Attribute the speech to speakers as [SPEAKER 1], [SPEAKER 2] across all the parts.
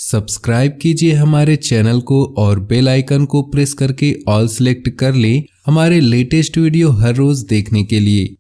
[SPEAKER 1] Subscribe कीजिए हमारे channel को और बेल आइकन को प्रेस करके ऑल सेलेक्ट कर लें हमारे लेटेस्ट वीडियो हर रोज देखने के लिए।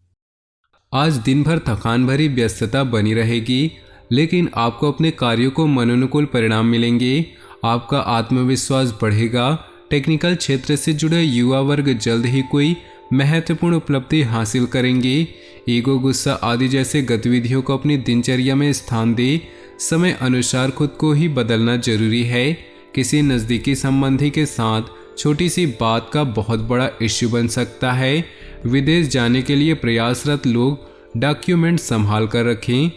[SPEAKER 1] आज दिन भर थकान भरी व्यस्तता बनी रहेगी, लेकिन आपको अपने कार्यों को मनोनुकूल परिणाम मिलेंगे। आपका आत्मविश्वास बढ़ेगा। टेक्निकल क्षेत्र से जुड़े युवा वर्ग जल्द ही कोई महत्वपूर्ण उपलब्धि हासिल करेंगे। ईगो, गुस्सा आदि जैसे गतिविधियों को अपनी दिनचर्या में स्थान दे। समय अनुसार खुद को ही बदलना जरूरी है। किसी नज़दीकी संबंधी के साथ छोटी सी बात का बहुत बड़ा इश्यू बन सकता है। विदेश जाने के लिए प्रयासरत लोग डॉक्यूमेंट संभाल कर रखें।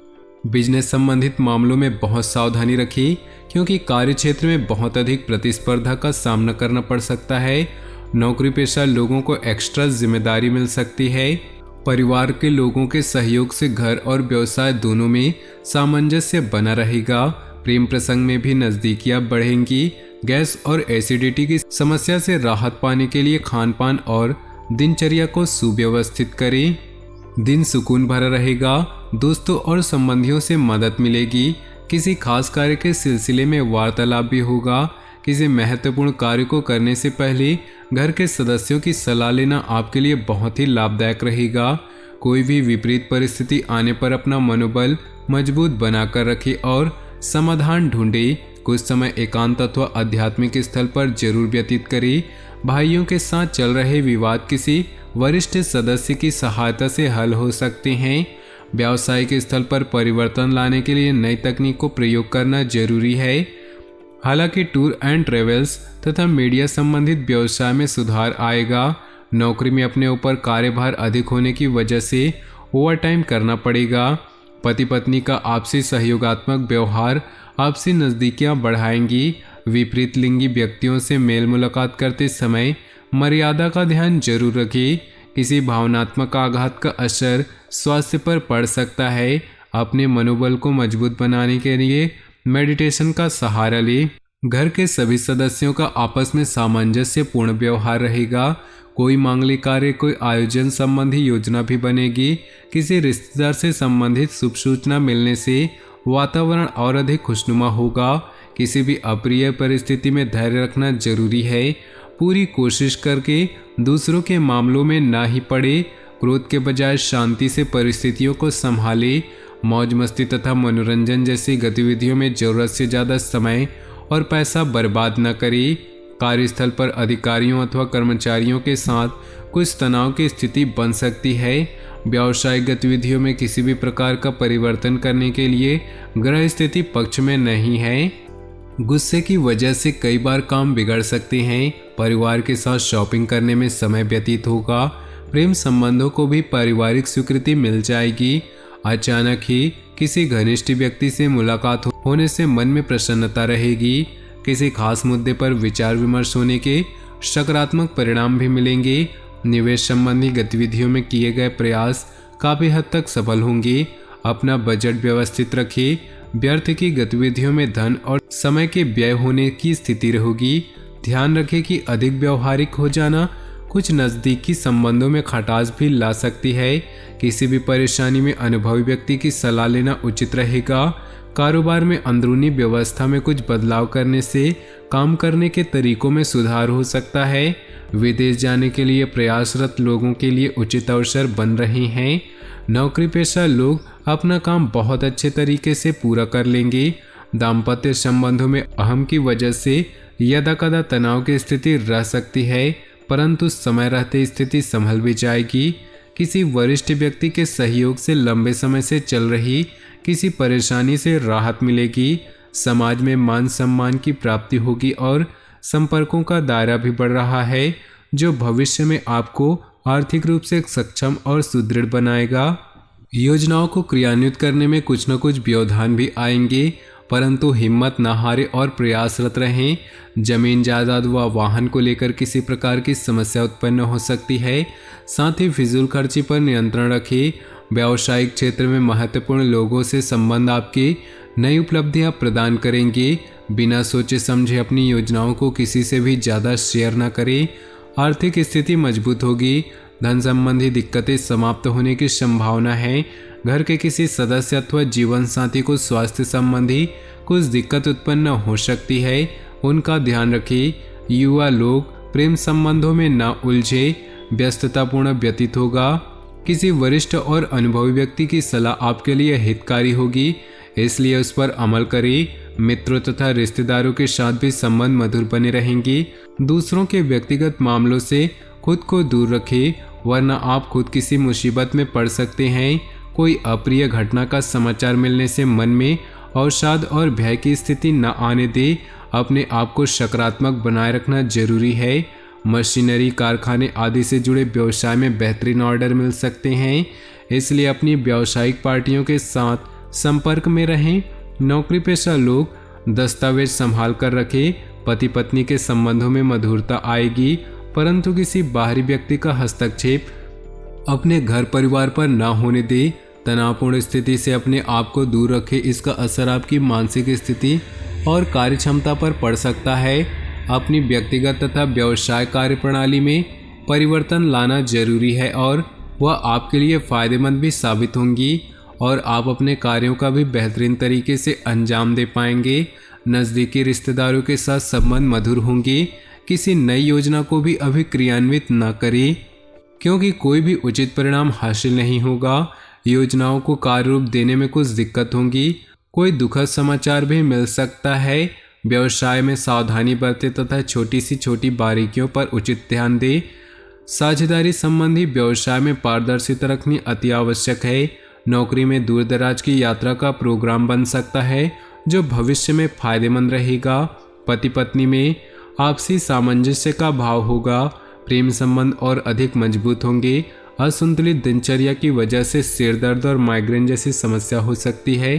[SPEAKER 1] बिजनेस संबंधित मामलों में बहुत सावधानी रखें, क्योंकि कार्य क्षेत्र में बहुत अधिक प्रतिस्पर्धा का सामना करना पड़ सकता है। नौकरी पेशा लोगों को एक्स्ट्रा जिम्मेदारी मिल सकती है। परिवार के लोगों के सहयोग से घर और व्यवसाय दोनों में सामंजस्य बना रहेगा। प्रेम प्रसंग में भी नज़दीकियां बढ़ेंगी। गैस और एसिडिटी की समस्या से राहत पाने के लिए खान पान और दिनचर्या को सुव्यवस्थित करें। दिन सुकून भरा रहेगा। दोस्तों और संबंधियों से मदद मिलेगी। किसी खास कार्य के सिलसिले में वार्तालाप भी होगा। किसी महत्वपूर्ण कार्य को करने से पहले घर के सदस्यों की सलाह लेना आपके लिए बहुत ही लाभदायक रहेगा। कोई भी विपरीत परिस्थिति आने पर अपना मनोबल मजबूत बनाकर रखें और समाधान ढूंढें। कुछ समय एकांत अथवा आध्यात्मिक स्थल पर जरूर व्यतीत करें। भाइयों के साथ चल रहे विवाद किसी वरिष्ठ सदस्य की सहायता से हल हो सकते हैं। व्यावसायिक स्थल पर परिवर्तन लाने के लिए नई तकनीक को प्रयोग करना जरूरी है। हालांकि टूर एंड ट्रेवल्स तथा मीडिया संबंधित व्यवसाय में सुधार आएगा। नौकरी में अपने ऊपर कार्यभार अधिक होने की वजह से ओवरटाइम करना पड़ेगा। पति पत्नी का आपसी सहयोगात्मक व्यवहार आपसी नज़दीकियां बढ़ाएंगी। विपरीत लिंगी व्यक्तियों से मेल मुलाकात करते समय मर्यादा का ध्यान जरूर रखें। किसी भावनात्मक आघात का असर स्वास्थ्य पर पड़ सकता है। अपने मनोबल को मजबूत बनाने के लिए मेडिटेशन का सहारा लें। घर के सभी सदस्यों का आपस में सामंजस्यपूर्ण व्यवहार रहेगा। कोई मांगलिक कार्य, कोई आयोजन संबंधी योजना भी बनेगी। किसी रिश्तेदार से संबंधित शुभ सूचना मिलने से वातावरण और अधिक खुशनुमा होगा। किसी भी अप्रिय परिस्थिति में धैर्य रखना जरूरी है। पूरी कोशिश करके दूसरों के मामलों में ना ही पड़े। क्रोध के बजाय शांति से परिस्थितियों को संभाले। मौज मस्ती तथा मनोरंजन जैसी गतिविधियों में जरूरत से ज़्यादा समय और पैसा बर्बाद न करें। कार्यस्थल पर अधिकारियों अथवा कर्मचारियों के साथ कुछ तनाव की स्थिति बन सकती है। व्यावसायिक गतिविधियों में किसी भी प्रकार का परिवर्तन करने के लिए ग्रह स्थिति पक्ष में नहीं है। गुस्से की वजह से कई बार काम बिगड़ सकते हैं। परिवार के साथ शॉपिंग करने में समय व्यतीत होगा। प्रेम संबंधों को भी पारिवारिक स्वीकृति मिल जाएगी। अचानक ही किसी घनिष्ठ व्यक्ति से मुलाकात होने से मन में प्रसन्नता रहेगी। किसी खास मुद्दे पर विचार विमर्श होने के सकारात्मक परिणाम भी मिलेंगे। निवेश संबंधी गतिविधियों में किए गए प्रयास काफ़ी हद तक सफल होंगे। अपना बजट व्यवस्थित रखें। व्यर्थ की गतिविधियों में धन और समय के व्यय होने की स्थिति रहेगी। ध्यान रखें कि अधिक व्यवहारिक हो जाना कुछ नज़दीकी संबंधों में खटास भी ला सकती है। किसी भी परेशानी में अनुभवी व्यक्ति की सलाह लेना उचित रहेगा। कारोबार में अंदरूनी व्यवस्था में कुछ बदलाव करने से काम करने के तरीकों में सुधार हो सकता है। विदेश जाने के लिए प्रयासरत लोगों के लिए उचित अवसर बन रहे हैं। नौकरी पेशा लोग अपना काम बहुत अच्छे तरीके से पूरा कर लेंगे। दाम्पत्य संबंधों में अहम की वजह से यदाकदा तनाव की स्थिति रह सकती है, परंतु समय रहते स्थिति संभल भी जाएगी। किसी वरिष्ठ व्यक्ति के सहयोग से लंबे समय से चल रही किसी परेशानी से राहत मिलेगी। समाज में मान सम्मान की प्राप्ति होगी और संपर्कों का दायरा भी बढ़ रहा है, जो भविष्य में आपको आर्थिक रूप से सक्षम और सुदृढ़ बनाएगा। योजनाओं को क्रियान्वित करने में कुछ न कुछ व्यवधान भी आएंगे, परंतु हिम्मत न हारे और प्रयासरत रहें। जमीन जायदाद व वाहन को लेकर किसी प्रकार की समस्या उत्पन्न हो सकती है। साथ ही फिजूल खर्ची पर नियंत्रण रखें। व्यावसायिक क्षेत्र में महत्वपूर्ण लोगों से संबंध आपकी नई उपलब्धियां प्रदान करेंगे। बिना सोचे समझे अपनी योजनाओं को किसी से भी ज़्यादा शेयर न करें। आर्थिक स्थिति मजबूत होगी। धन संबंधी दिक्कतें समाप्त होने की संभावना है। घर के किसी सदस्य अथवा जीवन साथी को स्वास्थ्य संबंधी कुछ दिक्कत उत्पन्न हो सकती है, उनका ध्यान रखें। युवा लोग प्रेम संबंधों में न उलझे, व्यस्ततापूर्ण व्यतीत होगा। किसी वरिष्ठ और अनुभवी व्यक्ति की सलाह आपके लिए हितकारी होगी, इसलिए उस पर अमल करें। मित्रों तथा रिश्तेदारों के साथ भी संबंध मधुर बने रहेंगे। दूसरों के व्यक्तिगत मामलों से खुद को दूर रखें, वरना आप खुद किसी मुसीबत में पड़ सकते हैं। कोई अप्रिय घटना का समाचार मिलने से मन में अवसाद और भय की स्थिति न आने दे। अपने आप को सकारात्मक बनाए रखना जरूरी है। मशीनरी, कारखाने आदि से जुड़े व्यवसाय में बेहतरीन ऑर्डर मिल सकते हैं, इसलिए अपनी व्यावसायिक पार्टियों के साथ संपर्क में रहें। नौकरी पेशा लोग दस्तावेज संभाल कर रखें। पति पत्नी के संबंधों में मधुरता आएगी, परंतु किसी बाहरी व्यक्ति का हस्तक्षेप अपने घर परिवार पर न होने दे। तनावपूर्ण स्थिति से अपने आप को दूर रखें, इसका असर आपकी मानसिक स्थिति और कार्यक्षमता पर पड़ सकता है। अपनी व्यक्तिगत तथा व्यवसाय कार्यप्रणाली में परिवर्तन लाना जरूरी है और वह आपके लिए फायदेमंद भी साबित होंगी और आप अपने कार्यों का भी बेहतरीन तरीके से अंजाम दे पाएंगे। नज़दीकी रिश्तेदारों के साथ संबंध मधुर होंगे। किसी नई योजना को भी अभी क्रियान्वित न करें, क्योंकि कोई भी उचित परिणाम हासिल नहीं होगा। योजनाओं को कार्य रूप देने में कुछ दिक्कत होंगी। कोई दुखद समाचार भी मिल सकता है। व्यवसाय में सावधानी बरतें तथा छोटी सी छोटी बारीकियों पर उचित ध्यान दें। साझेदारी संबंधी व्यवसाय में पारदर्शिता रखनी अति आवश्यक है। नौकरी में दूर दराज की यात्रा का प्रोग्राम बन सकता है, जो भविष्य में फायदेमंद रहेगा। पति पत्नी में आपसी सामंजस्य का भाव होगा। प्रेम संबंध और अधिक मजबूत होंगे। असंतुलित दिनचर्या की वजह से सिर दर्द और माइग्रेन जैसी समस्या हो सकती है।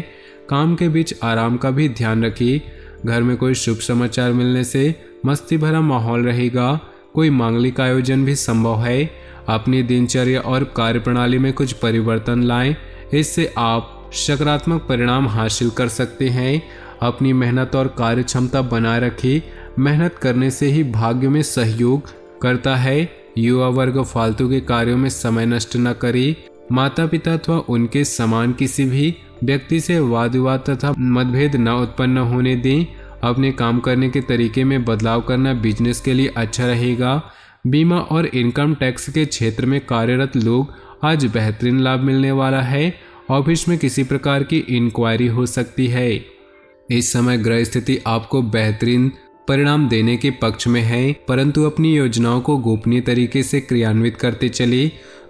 [SPEAKER 1] काम के बीच आराम का भी ध्यान रखिए। घर में कोई शुभ समाचार मिलने से मस्ती भरा माहौल रहेगा। कोई मांगलिक आयोजन भी संभव है। अपनी दिनचर्या और कार्यप्रणाली में कुछ परिवर्तन लाएं, इससे आप सकारात्मक परिणाम हासिल कर सकते हैं। अपनी मेहनत और कार्य क्षमता बनाए रखें। मेहनत करने से ही भाग्य में सहयोग करता है। युवा वर्ग फालतू के कार्यों में समय नष्ट न करे। माता पिता अथवा उनके समान किसी भी व्यक्ति से वाद विवाद तथा मतभेद न उत्पन्न होने दें। अपने काम करने के तरीके में बदलाव करना बिजनेस के लिए अच्छा रहेगा। बीमा और इनकम टैक्स के क्षेत्र में कार्यरत लोग आज बेहतरीन लाभ मिलने वाला है। ऑफिस में किसी प्रकार की इंक्वायरी हो सकती है। इस समय ग्रह स्थिति आपको बेहतरीन परिणाम देने के पक्ष में है, परंतु अपनी योजनाओं को गोपनीय तरीके से क्रियान्वित करते चले।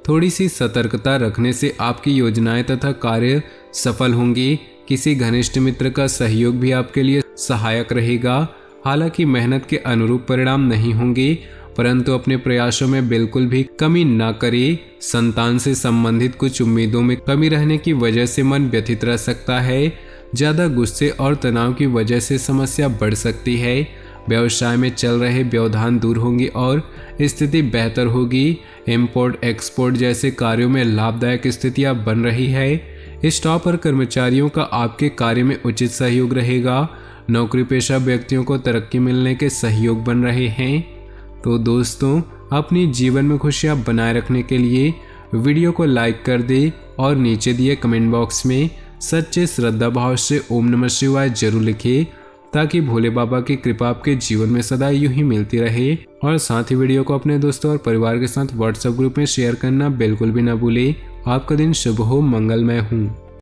[SPEAKER 1] थोड़ी सी सतर्कता रखने से आपकी योजनाएं तथा कार्य सफल होंगी। किसी घनिष्ठ मित्र का सहयोग भी आपके लिए सहायक रहेगा। हालांकि मेहनत के अनुरूप परिणाम नहीं होंगे, परंतु अपने प्रयासों में बिल्कुल भी कमी न करें। संतान से संबंधित कुछ उम्मीदों में कमी रहने की वजह से मन व्यथित रह सकता है। ज़्यादा गुस्से और तनाव की वजह से समस्या बढ़ सकती है। व्यवसाय में चल रहे व्यवधान दूर होंगे और स्थिति बेहतर होगी। इंपोर्ट एक्सपोर्ट जैसे कार्यों में लाभदायक स्थितियां बन रही है। स्टाफ और कर्मचारियों का आपके कार्य में उचित सहयोग रहेगा। नौकरी पेशा व्यक्तियों को तरक्की मिलने के सहयोग बन रहे हैं। तो दोस्तों, अपनी जीवन में खुशियां बनाए रखने के लिए वीडियो को लाइक कर दे और नीचे दिए कमेंट बॉक्स में सच्चे श्रद्धा भाव से ओम नमः शिवाय जरूर लिखिए, ताकि भोले बाबा की कृपा आपके जीवन में सदा यूं ही मिलती रहे। और साथ ही वीडियो को अपने दोस्तों और परिवार के साथ व्हाट्सएप ग्रुप में शेयर करना बिल्कुल भी ना भूले। आपका दिन शुभ हो, मंगलमय हो।